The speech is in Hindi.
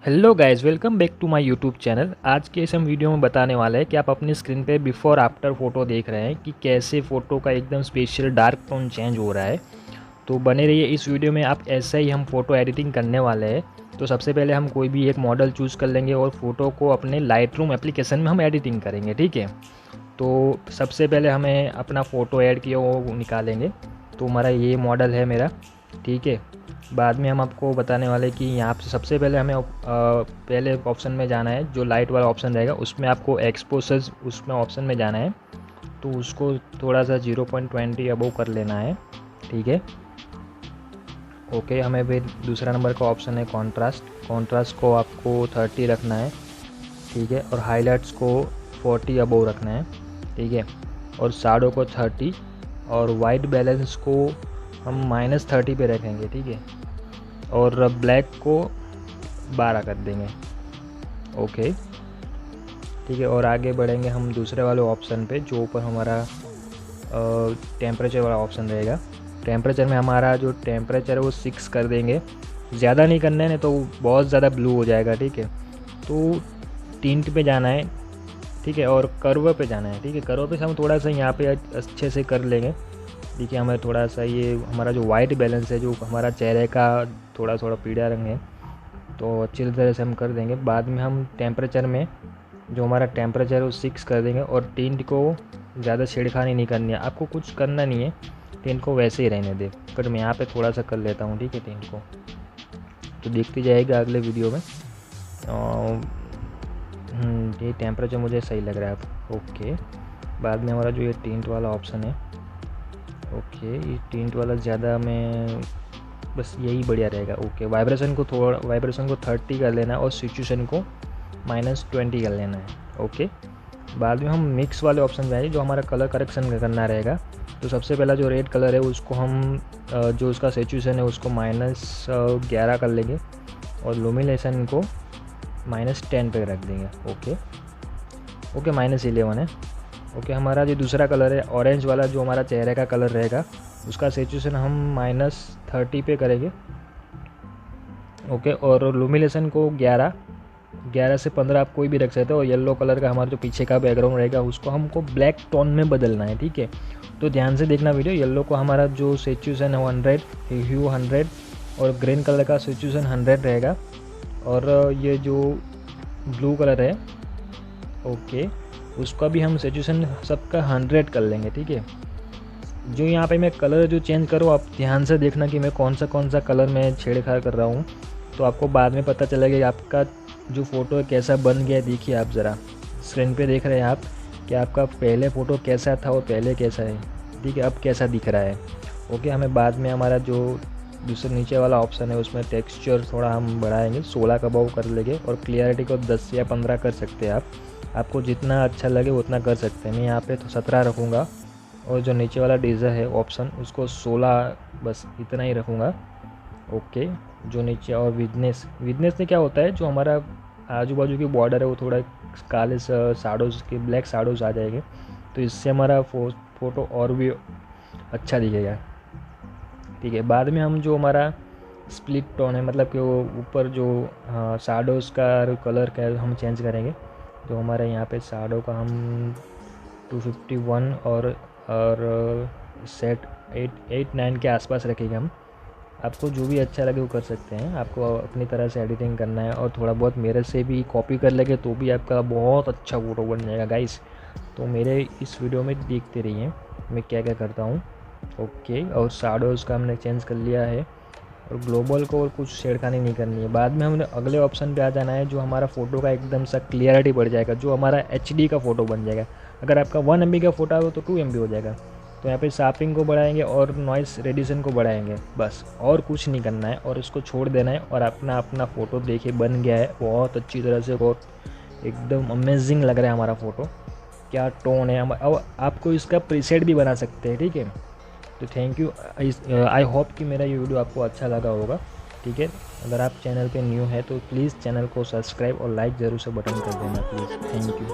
Hello guys, welcome back to my YouTube channel. आज के इस हम वीडियो में बताने वाले हैं कि आप अपनी स्क्रीन पे बिफोर आफ्टर फ़ोटो देख रहे हैं कि कैसे फ़ोटो का एकदम स्पेशल डार्क टोन चेंज हो रहा है। तो बने रहिए इस वीडियो में। आप ऐसे ही हम फ़ोटो एडिटिंग करने वाले हैं। तो सबसे पहले हम कोई भी एक मॉडल चूज़ कर लेंगे और फ़ोटो को अपने लाइटरूम एप्लीकेशन में हम एडिटिंग करेंगे, ठीक है। तो सबसे पहले हमें अपना फ़ोटो ऐड किया वो निकालेंगे। तो हमारा ये मॉडल है मेरा, ठीक है। बाद में हम आपको बताने वाले कि यहाँ से सबसे पहले हमें पहले ऑप्शन में जाना है, जो लाइट वाला ऑप्शन रहेगा उसमें आपको एक्सपोजर उसमें ऑप्शन में जाना है। तो उसको थोड़ा सा 0.20 अबव कर लेना है, ठीक है। ओके, हमें फिर दूसरा नंबर का ऑप्शन है कॉन्ट्रास्ट को आपको 30 रखना है, ठीक है। और हाईलाइट्स को 40 अबव रखना है, ठीक है। और शैडो को 30 और वाइट बैलेंस को हम -30 पे रखेंगे, ठीक है। और ब्लैक को 12 कर देंगे, ओके, ठीक है। और आगे बढ़ेंगे हम दूसरे वाले ऑप्शन पे, जो ऊपर हमारा टेम्परेचर वाला ऑप्शन रहेगा। टेम्परेचर में हमारा जो टेम्परेचर है वो 6 कर देंगे। ज़्यादा नहीं करना है, नहीं तो बहुत ज़्यादा ब्लू हो जाएगा, ठीक है। तो टिंट पे जाना है, ठीक है। और कर्व पे जाना है, ठीक है। कर्व पे हम थोड़ा सा यहाँ पे अच्छे से कर लेंगे। देखिए, हमें थोड़ा सा ये हमारा जो वाइट बैलेंस है, जो हमारा चेहरे का थोड़ा थोड़ा पीला रंग है, तो अच्छी तरह से हम कर देंगे। बाद में हम टेम्परेचर में जो हमारा टेम्परेचर है वो 6 कर देंगे। और टिंट को ज़्यादा छेड़खानी नहीं करनी है, आपको कुछ करना नहीं है, टिंट को वैसे ही रहने दे। पर मैं यहाँ पे थोड़ा सा कर लेता हूँ, ठीक है, टिंट को। तो देखते जाएगा अगले वीडियो में। ये टेम्परेचर मुझे सही लग रहा है, ओके। बाद में हमारा जो ये टिंट वाला ऑप्शन है, ओके, ये टिंट वाला ज़्यादा में बस यही बढ़िया रहेगा, ओके। वाइब्रेशन को 30 कर लेना है और सिचुएशन को -20 कर लेना है, ओके। बाद में हम मिक्स वाले ऑप्शन जाएंगे, जो हमारा कलर करेक्शन करना रहेगा। तो सबसे पहला जो रेड कलर है उसको हम जो उसका सिचुएशन है उसको -11 कर लेंगे और लुमिनेशन को -10 पे रख देंगे, ओके। -11 है, ओके। हमारा जो दूसरा कलर है ऑरेंज वाला, जो हमारा चेहरे का कलर रहेगा, उसका सिचुएशन हम -30 पे करेंगे, ओके। और लुमिनेशन को 11 से 15 आप कोई भी रख सकते हो। और येलो कलर का हमारा जो पीछे का बैकग्राउंड रहेगा उसको हमको ब्लैक टोन में बदलना है, ठीक है। तो ध्यान से देखना वीडियो। येलो को हमारा जो सिचुएशन है 100, ह्यू 100 और ग्रीन कलर का सिचुएशन 100 रहेगा। और ये जो ब्लू कलर है, ओके, उसका भी हम सिचुएशन सबका 100 कर लेंगे, ठीक है। जो यहाँ पे मैं कलर जो चेंज करूँ, आप ध्यान से देखना कि मैं कौन सा कलर में छेड़छाड़ कर रहा हूँ। तो आपको बाद में पता चलेगा कि आपका जो फ़ोटो है कैसा बन गया है। देखिए, आप ज़रा स्क्रीन पे देख रहे हैं आप कि आपका पहले फ़ोटो कैसा था और पहले कैसा है, ठीक है, अब कैसा दिख रहा है, ओके। हमें बाद में हमारा जो दूसरे नीचे वाला ऑप्शन है उसमें टेक्सचर थोड़ा हम बढ़ाएंगे, 16 का अबव कर लेंगे। और क्लियरिटी को 10 या 15 कर सकते हैं आप, आपको जितना अच्छा लगे उतना कर सकते हैं। मैं यहाँ पे तो 17 रखूँगा। और जो नीचे वाला डीजर है ऑप्शन, उसको 16, बस इतना ही रखूँगा, ओके। जो नीचे और विडनेस से क्या होता है, जो हमारा आजू बाजू की बॉर्डर है वो थोड़ा काले शैडोज़ के ब्लैक शैडोज़ आ जाएंगे, तो इससे हमारा फ़ोटो और भी अच्छा दिखेगा, ठीक है। बाद में हम जो हमारा स्प्लिट टोन है, मतलब कि वो ऊपर जो शैडोज़ का कलर का हम चेंज करेंगे। जो हमारे यहाँ पे शैडो का हम 251 और सेट 8-9 के आसपास रखेंगे हम। आपको जो भी अच्छा लगे वो कर सकते हैं, आपको अपनी तरह से एडिटिंग करना है। और थोड़ा बहुत मेरे से भी कॉपी कर लेंगे तो भी आपका बहुत अच्छा फ़ोटो बन जाएगा गाइस। तो मेरे इस वीडियो में देखते रहिए मैं क्या क्या करता हूँ, ओके। और शैडोज़ का हमने चेंज कर लिया है और ग्लोबल को और कुछ छेड़खानी नहीं करनी है। बाद में हमने अगले ऑप्शन पे आ जाना है, जो हमारा फ़ोटो का एकदम सा क्लियरिटी बढ़ जाएगा, जो हमारा HD का फ़ोटो बन जाएगा। अगर आपका 1 MB का फ़ोटो हो तो 2 MB हो जाएगा। तो यहाँ पे शार्पिंग को बढ़ाएंगे और नॉइस रेडिएशन को बढ़ाएंगे, बस और कुछ नहीं करना है। और इसको छोड़ देना है और अपना फ़ोटो देखिए बन गया है बहुत अच्छी तरह से, बहुत एकदम अमेजिंग लग रहा है हमारा फ़ोटो। क्या टोन है। अब आपको इसका प्रीसेट भी बना सकते हैं, ठीक है। तो थैंक यू, आई होप कि मेरा ये वीडियो आपको अच्छा लगा होगा, ठीक है। अगर आप चैनल पे न्यू है तो प्लीज़ चैनल को सब्सक्राइब और लाइक ज़रूर से बटन कर देना प्लीज़, थैंक यू।